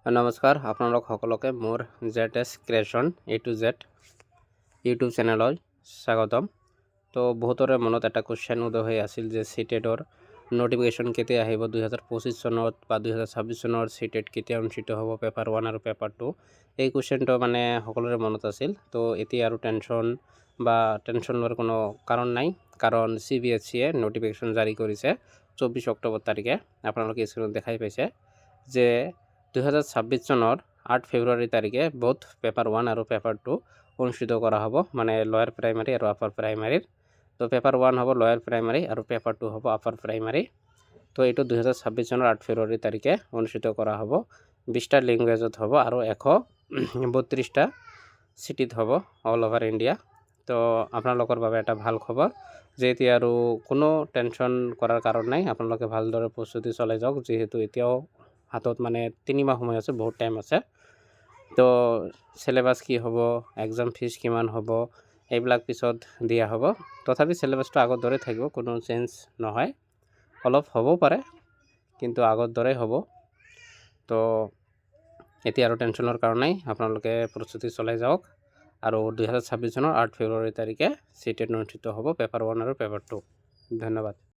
নমস্কাৰ আপোনালোক সকলোকে মোৰ ZS creation A to Z YouTube চেনেললৈ স্বাগতম। তো বহুতৰে মনত এটা কুৱেশ্যন উদয় হৈ আছিল যে চিটেটৰ নোটিফিকেশ্যন কেতিয়া আহিব, 2025 চনত বা 2026 চনৰ চিটেট কেতিয়া অনুষ্ঠিত হ'ব, পেপাৰ 1 আৰু পেপাৰ 2। এই কুৱেশ্যনটো মানে সকলোৰে মনত আছিল। তো এতিয়া আৰু টেনশ্যন লোৱাৰ কোনো কাৰণ নাই, কাৰণ CBSE নোটিফিকেশ্যন জাৰি কৰিছে 24 অক্টোবৰ তাৰিখে। আপোনালোকে স্ক্ৰীনত দেখাই পাইছে যে 2026 চনৰ 8 ফেব্ৰুৱাৰী তাৰিখে বোথ পেপাৰ 1 আৰু পেপাৰ 2 অনুষ্ঠিত কৰা হ'ব, মানে লয়াৰ প্ৰাইমাৰী আৰু আপাৰ প্ৰাইমাৰীৰ। তো পেপাৰ 1 হ'ব লয়াৰ প্ৰাইমাৰী আৰু পেপাৰ 2 হ'ব আপাৰ প্ৰাইমাৰী। তো এইটো 2026 চনৰ 8 ফেব্ৰুৱাৰী তাৰিখে অনুষ্ঠিত কৰা হ'ব। 20টা লেংগুৱেজত হ'ব আৰু 132টা চিটিত হ'ব অল অভাৰ ইণ্ডিয়া। তো আপোনালোকৰ বাবে এটা ভাল খবৰ যে এতিয়া আৰু কোনো টেনশ্যন কৰাৰ কাৰণ নাই। আপোনালোকে ভালদৰে প্ৰস্তুতি চলাই যাওক, যিহেতু এতিয়াও হাতত মানে 3 মাহ সময় আছে, বহুত টাইম আছে। তো চিলেবাছ কি হ'ব, এক্সাম ফিজ কিমান হ'ব, এইবিলাক পিছত দিয়া হ'ব। তথাপি চিলেবাছটো আগৰ দৰে থাকিব, কোনো চেঞ্জ নহয়। অলপ হ'বও পাৰে, কিন্তু আগৰ দৰে হ'ব। তো এতিয়া আৰু টেনশ্যনৰ কাৰণ নাই, আপোনালোকে প্ৰস্তুতি চলাই যাওক। আৰু 2026 চনৰ 8 ফেব্ৰুৱাৰী তাৰিখে চিটেট অনুষ্ঠিত হ'ব পেপাৰ 1 আৰু পেপাৰ 2। ধন্যবাদ।